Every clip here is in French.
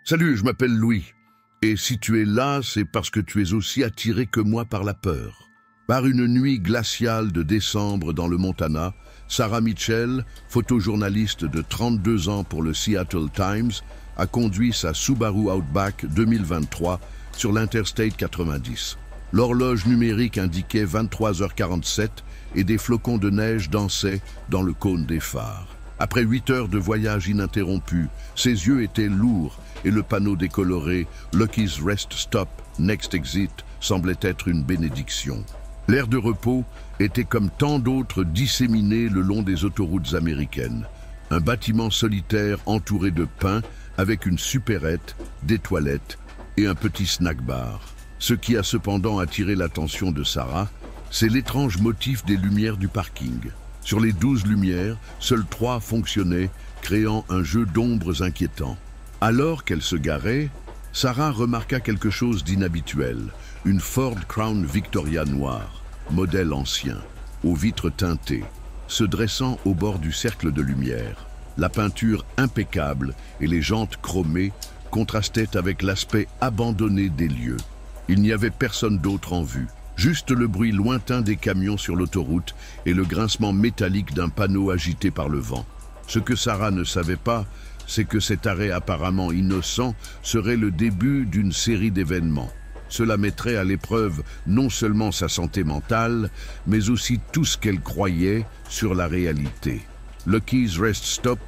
Salut, je m'appelle Louis. Et si tu es là, c'est parce que tu es aussi attiré que moi par la peur. Par une nuit glaciale de décembre dans le Montana, Sarah Mitchell, photojournaliste de 32 ans pour le Seattle Times, a conduit sa Subaru Outback 2023 sur l'Interstate 90. L'horloge numérique indiquait 23h47 et des flocons de neige dansaient dans le cône des phares. Après 8 heures de voyage ininterrompu, ses yeux étaient lourds et le panneau décoloré « Lucky's Rest Stop, Next Exit » semblait être une bénédiction. L'aire de repos était comme tant d'autres disséminée le long des autoroutes américaines. Un bâtiment solitaire entouré de pins avec une supérette, des toilettes et un petit snack bar. Ce qui a cependant attiré l'attention de Sarah, c'est l'étrange motif des lumières du parking. Sur les 12 lumières, seules 3 fonctionnaient, créant un jeu d'ombres inquiétant. Alors qu'elle se garait, Sarah remarqua quelque chose d'inhabituel, une Ford Crown Victoria noire, modèle ancien, aux vitres teintées, se dressant au bord du cercle de lumière. La peinture impeccable et les jantes chromées contrastaient avec l'aspect abandonné des lieux. Il n'y avait personne d'autre en vue, juste le bruit lointain des camions sur l'autoroute et le grincement métallique d'un panneau agité par le vent. Ce que Sarah ne savait pas, c'est que cet arrêt apparemment innocent serait le début d'une série d'événements. Cela mettrait à l'épreuve non seulement sa santé mentale, mais aussi tout ce qu'elle croyait sur la réalité. Lucky's Rest Stop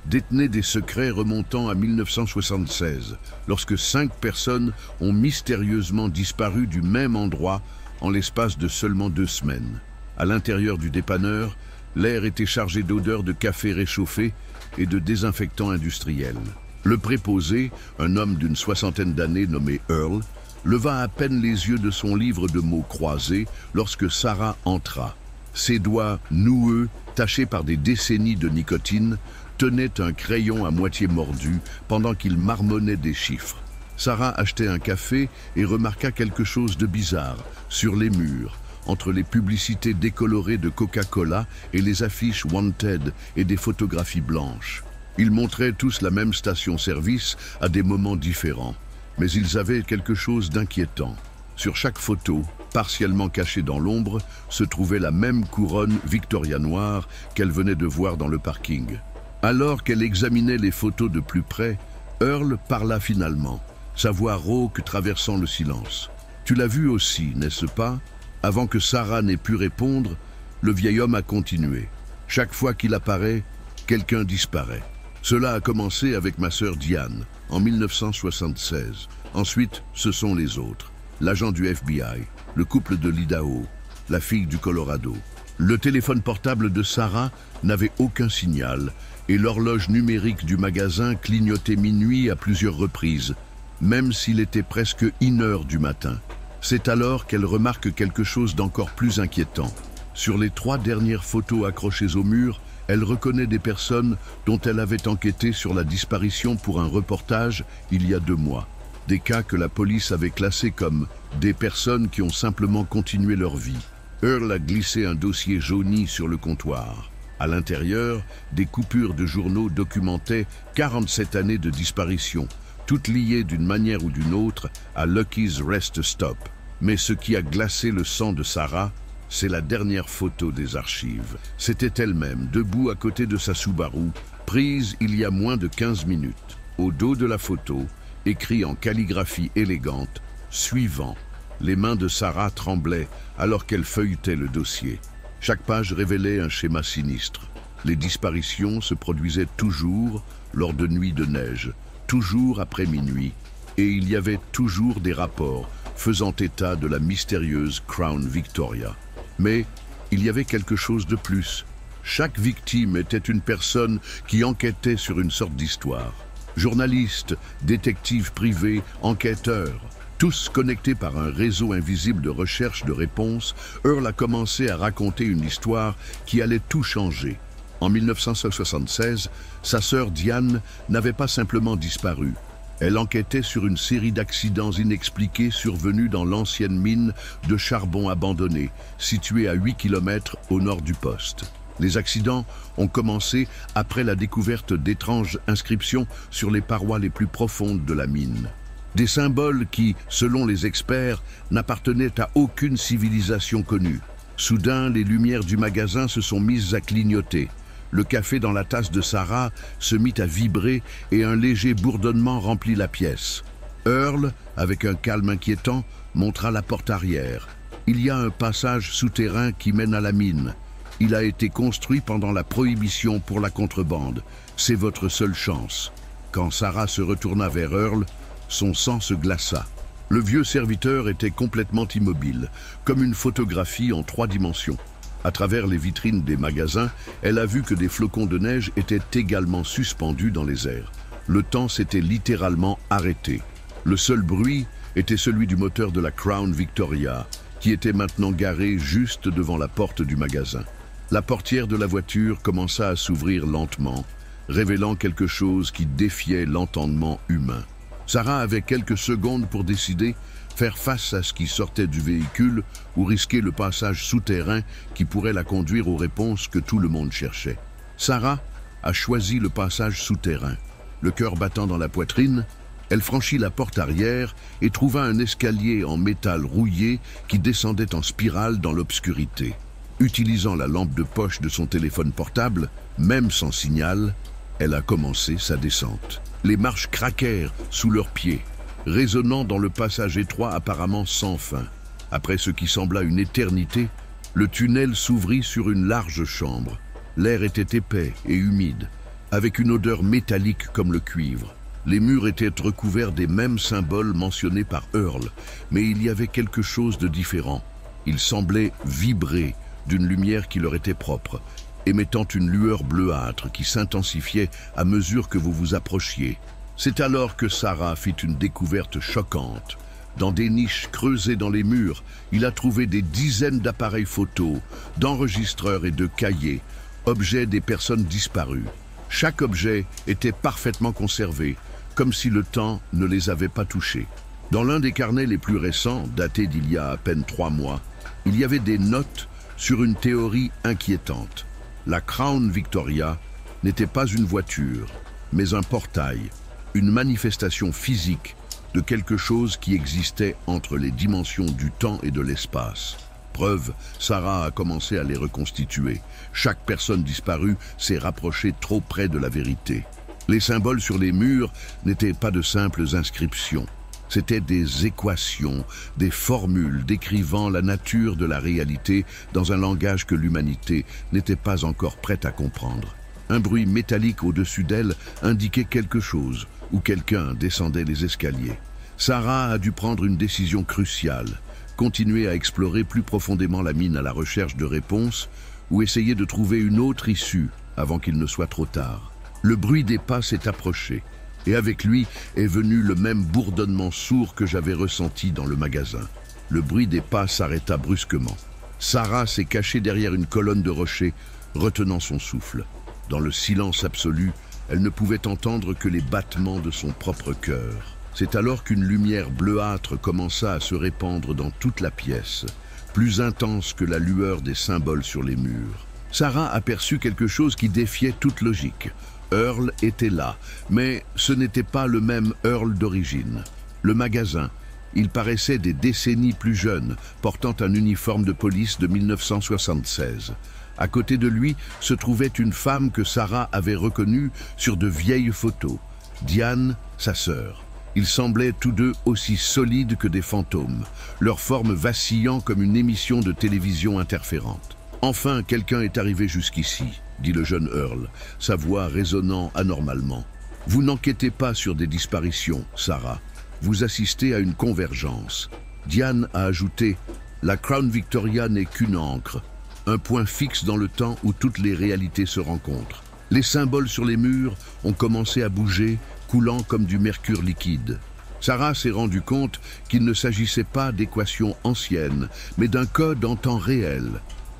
détenait des secrets remontant à 1976, lorsque 5 personnes ont mystérieusement disparu du même endroit en l'espace de seulement 2 semaines. À l'intérieur du dépanneur, l'air était chargé d'odeurs de café réchauffé et de désinfectants industriels. Le préposé, un homme d'une 60aine d'années nommé Earl, leva à peine les yeux de son livre de mots croisés lorsque Sarah entra. Ses doigts noueux, tachés par des décennies de nicotine, tenaient un crayon à moitié mordu pendant qu'il marmonnait des chiffres. Sarah achetait un café et remarqua quelque chose de bizarre sur les murs, entre les publicités décolorées de Coca-Cola et les affiches Wanted et des photographies blanches. Ils montraient tous la même station-service à des moments différents, mais ils avaient quelque chose d'inquiétant. Sur chaque photo, partiellement cachée dans l'ombre, se trouvait la même couronne Victoria noire qu'elle venait de voir dans le parking. Alors qu'elle examinait les photos de plus près, Earl parla finalement, sa voix rauque traversant le silence. « Tu l'as vu aussi, n'est-ce pas ?» Avant que Sarah n'ait pu répondre, le vieil homme a continué. « Chaque fois qu'il apparaît, quelqu'un disparaît. Cela a commencé avec ma sœur Diane, en 1976. Ensuite, ce sont les autres. L'agent du FBI, le couple de l'Idaho, la fille du Colorado. » Le téléphone portable de Sarah n'avait aucun signal et l'horloge numérique du magasin clignotait minuit à plusieurs reprises, même s'il était presque 1h du matin. C'est alors qu'elle remarque quelque chose d'encore plus inquiétant. Sur les 3 dernières photos accrochées au mur, elle reconnaît des personnes dont elle avait enquêté sur la disparition pour un reportage il y a 2 mois. Des cas que la police avait classés comme des personnes qui ont simplement continué leur vie. Earl a glissé un dossier jauni sur le comptoir. À l'intérieur, des coupures de journaux documentaient 47 années de disparition, toutes liées d'une manière ou d'une autre à Lucky's Rest Stop. Mais ce qui a glacé le sang de Sarah, c'est la dernière photo des archives. C'était elle-même, debout à côté de sa Subaru, prise il y a moins de 15 minutes. Au dos de la photo, écrit en calligraphie élégante, « Suivant ». Les mains de Sarah tremblaient alors qu'elle feuilletait le dossier. Chaque page révélait un schéma sinistre. Les disparitions se produisaient toujours lors de nuits de neige, toujours après minuit, et il y avait toujours des rapports faisant état de la mystérieuse Crown Victoria. Mais il y avait quelque chose de plus. Chaque victime était une personne qui enquêtait sur une sorte d'histoire. Journalistes, détectives privés, enquêteurs, tous connectés par un réseau invisible de recherche de réponses, Earl a commencé à raconter une histoire qui allait tout changer. En 1976, sa sœur Diane n'avait pas simplement disparu. Elle enquêtait sur une série d'accidents inexpliqués survenus dans l'ancienne mine de charbon abandonnée, située à 8 km au nord du poste. Les accidents ont commencé après la découverte d'étranges inscriptions sur les parois les plus profondes de la mine. Des symboles qui, selon les experts, n'appartenaient à aucune civilisation connue. Soudain, les lumières du magasin se sont mises à clignoter. Le café dans la tasse de Sarah se mit à vibrer et un léger bourdonnement remplit la pièce. Earl, avec un calme inquiétant, montra la porte arrière. Il y a un passage souterrain qui mène à la mine. Il a été construit pendant la prohibition pour la contrebande. C'est votre seule chance. Quand Sarah se retourna vers Earl, son sang se glaça. Le vieux serviteur était complètement immobile, comme une photographie en 3 dimensions. À travers les vitrines des magasins, elle a vu que des flocons de neige étaient également suspendus dans les airs. Le temps s'était littéralement arrêté. Le seul bruit était celui du moteur de la Crown Victoria, qui était maintenant garé juste devant la porte du magasin. La portière de la voiture commença à s'ouvrir lentement, révélant quelque chose qui défiait l'entendement humain. Sarah avait quelques secondes pour décider, faire face à ce qui sortait du véhicule ou risquer le passage souterrain qui pourrait la conduire aux réponses que tout le monde cherchait. Sarah a choisi le passage souterrain. Le cœur battant dans la poitrine, elle franchit la porte arrière et trouva un escalier en métal rouillé qui descendait en spirale dans l'obscurité. Utilisant la lampe de poche de son téléphone portable, même sans signal, elle a commencé sa descente. Les marches craquèrent sous leurs pieds, résonnant dans le passage étroit apparemment sans fin. Après ce qui sembla une éternité, le tunnel s'ouvrit sur une large chambre. L'air était épais et humide, avec une odeur métallique comme le cuivre. Les murs étaient recouverts des mêmes symboles mentionnés par Earl, mais il y avait quelque chose de différent. Ils semblaient vibrer d'une lumière qui leur était propre, émettant une lueur bleuâtre qui s'intensifiait à mesure que vous vous approchiez. C'est alors que Sarah fit une découverte choquante. Dans des niches creusées dans les murs, il a trouvé des dizaines d'appareils photos, d'enregistreurs et de cahiers, objets des personnes disparues. Chaque objet était parfaitement conservé, comme si le temps ne les avait pas touchés. Dans l'un des carnets les plus récents, daté d'il y a à peine 3 mois, il y avait des notes sur une théorie inquiétante. La Crown Victoria n'était pas une voiture, mais un portail, une manifestation physique de quelque chose qui existait entre les dimensions du temps et de l'espace. Preuve, Sarah a commencé à les reconstituer. Chaque personne disparue s'est rapprochée trop près de la vérité. Les symboles sur les murs n'étaient pas de simples inscriptions. C'étaient des équations, des formules décrivant la nature de la réalité dans un langage que l'humanité n'était pas encore prête à comprendre. Un bruit métallique au-dessus d'elle indiquait quelque chose, ou quelqu'un descendait les escaliers. Sarah a dû prendre une décision cruciale, continuer à explorer plus profondément la mine à la recherche de réponses, ou essayer de trouver une autre issue avant qu'il ne soit trop tard. Le bruit des pas s'est approché, et avec lui est venu le même bourdonnement sourd que j'avais ressenti dans le magasin. Le bruit des pas s'arrêta brusquement. Sarah s'est cachée derrière une colonne de rochers, retenant son souffle. Dans le silence absolu, elle ne pouvait entendre que les battements de son propre cœur. C'est alors qu'une lumière bleuâtre commença à se répandre dans toute la pièce, plus intense que la lueur des symboles sur les murs. Sarah aperçut quelque chose qui défiait toute logique. Earl était là, mais ce n'était pas le même Earl d'origine. Le magasin, il paraissait des décennies plus jeune, portant un uniforme de police de 1976. À côté de lui se trouvait une femme que Sarah avait reconnue sur de vieilles photos, Diane, sa sœur. Ils semblaient tous deux aussi solides que des fantômes, leur forme vacillant comme une émission de télévision interférente. « Enfin, quelqu'un est arrivé jusqu'ici », dit le jeune Earl, sa voix résonnant anormalement. « Vous n'enquêtez pas sur des disparitions, Sarah. Vous assistez à une convergence. » Diane a ajouté « La Crown Victoria n'est qu'une encre, un point fixe dans le temps où toutes les réalités se rencontrent. Les symboles sur les murs ont commencé à bouger, coulant comme du mercure liquide. » Sarah s'est rendu compte qu'il ne s'agissait pas d'équations anciennes, mais d'un code en temps réel,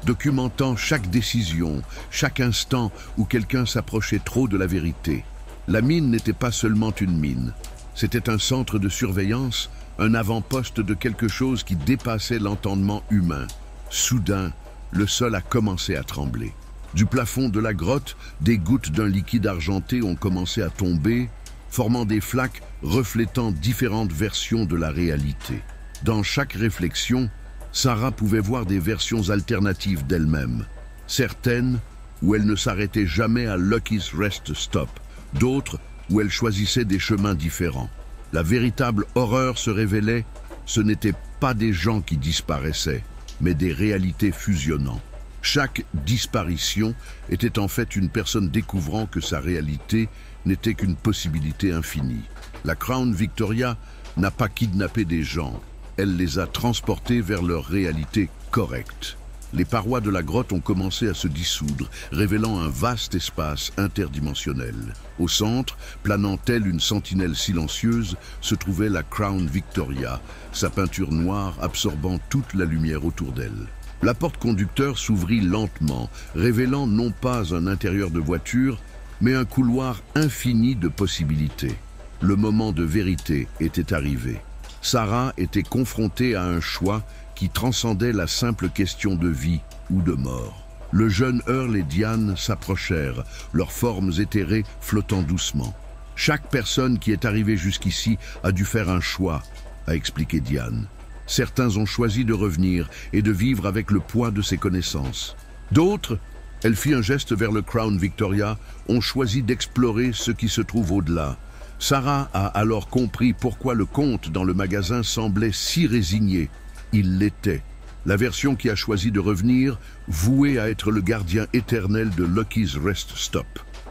documentant chaque décision, chaque instant où quelqu'un s'approchait trop de la vérité. La mine n'était pas seulement une mine, c'était un centre de surveillance, un avant-poste de quelque chose qui dépassait l'entendement humain. Soudain, le sol a commencé à trembler. Du plafond de la grotte, des gouttes d'un liquide argenté ont commencé à tomber, formant des flaques reflétant différentes versions de la réalité. Dans chaque réflexion, Sarah pouvait voir des versions alternatives d'elle-même. Certaines où elle ne s'arrêtait jamais à Lucky's Rest Stop, d'autres où elle choisissait des chemins différents. La véritable horreur se révélait, ce n'étaient pas des gens qui disparaissaient, mais des réalités fusionnant. Chaque disparition était en fait une personne découvrant que sa réalité n'était qu'une possibilité infinie. La Crown Victoria n'a pas kidnappé des gens, elle les a transportés vers leur réalité correcte. Les parois de la grotte ont commencé à se dissoudre, révélant un vaste espace interdimensionnel. Au centre, planant telle une sentinelle silencieuse, se trouvait la Crown Victoria, sa peinture noire absorbant toute la lumière autour d'elle. La porte conducteur s'ouvrit lentement, révélant non pas un intérieur de voiture, mais un couloir infini de possibilités. Le moment de vérité était arrivé. Sarah était confrontée à un choix qui transcendait la simple question de vie ou de mort. Le jeune Earl et Diane s'approchèrent, leurs formes éthérées flottant doucement. « Chaque personne qui est arrivée jusqu'ici a dû faire un choix », a expliqué Diane. Certains ont choisi de revenir et de vivre avec le poids de ses connaissances. D'autres, elle fit un geste vers le Crown Victoria, ont choisi d'explorer ce qui se trouve au-delà. Sarah a alors compris pourquoi le comte dans le magasin semblait si résigné. Il l'était. La version qui a choisi de revenir, vouée à être le gardien éternel de Lucky's Rest Stop,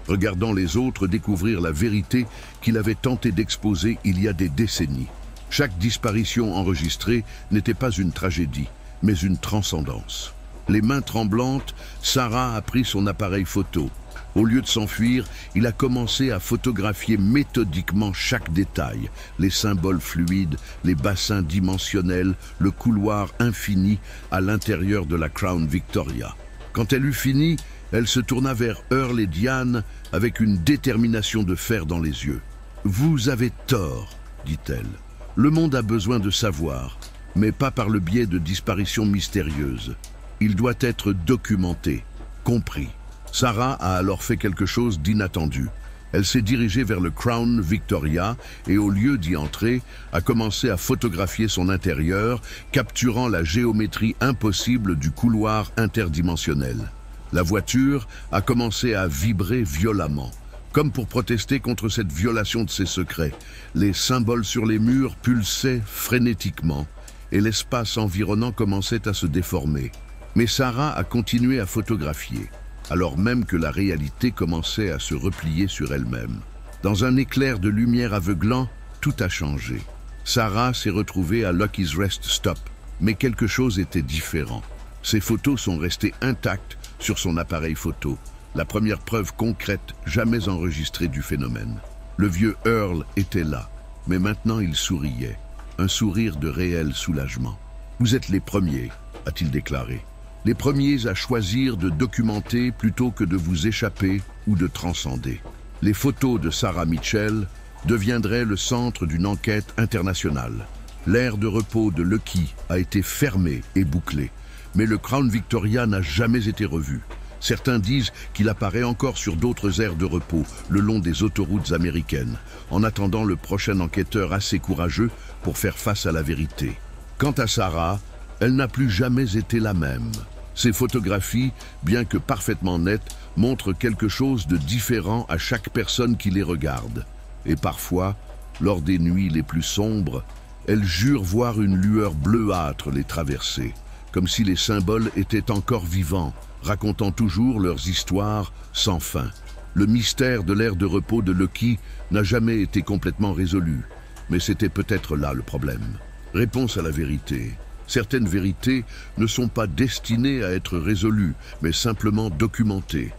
regardant les autres découvrir la vérité qu'il avait tenté d'exposer il y a des décennies. Chaque disparition enregistrée n'était pas une tragédie, mais une transcendance. Les mains tremblantes, Sarah a pris son appareil photo. Au lieu de s'enfuir, il a commencé à photographier méthodiquement chaque détail, les symboles fluides, les bassins dimensionnels, le couloir infini à l'intérieur de la Crown Victoria. Quand elle eut fini, elle se tourna vers Earl et Diane avec une détermination de fer dans les yeux. « Vous avez tort, dit-elle. Le monde a besoin de savoir, mais pas par le biais de disparitions mystérieuses. Il doit être documenté, compris. » Sarah a alors fait quelque chose d'inattendu. Elle s'est dirigée vers le Crown Victoria et au lieu d'y entrer, a commencé à photographier son intérieur, capturant la géométrie impossible du couloir interdimensionnel. La voiture a commencé à vibrer violemment, comme pour protester contre cette violation de ses secrets. Les symboles sur les murs pulsaient frénétiquement et l'espace environnant commençait à se déformer. Mais Sarah a continué à photographier, alors même que la réalité commençait à se replier sur elle-même. Dans un éclair de lumière aveuglant, tout a changé. Sarah s'est retrouvée à Lucky's Rest Stop, mais quelque chose était différent. Ses photos sont restées intactes sur son appareil photo, la première preuve concrète jamais enregistrée du phénomène. Le vieux Earl était là, mais maintenant il souriait, un sourire de réel soulagement. « Vous êtes les premiers », a-t-il déclaré. Les premiers à choisir de documenter plutôt que de vous échapper ou de transcender. Les photos de Sarah Mitchell deviendraient le centre d'une enquête internationale. L'aire de repos de Lucky a été fermée et bouclée, mais le Crown Victoria n'a jamais été revu. Certains disent qu'il apparaît encore sur d'autres aires de repos le long des autoroutes américaines, en attendant le prochain enquêteur assez courageux pour faire face à la vérité. Quant à Sarah, elle n'a plus jamais été la même. Ces photographies, bien que parfaitement nettes, montrent quelque chose de différent à chaque personne qui les regarde. Et parfois, lors des nuits les plus sombres, elle jure voir une lueur bleuâtre les traverser, comme si les symboles étaient encore vivants, racontant toujours leurs histoires sans fin. Le mystère de l'aire de repos de Lucky n'a jamais été complètement résolu, mais c'était peut-être là le problème. Réponse à la vérité. Certaines vérités ne sont pas destinées à être résolues, mais simplement documentées.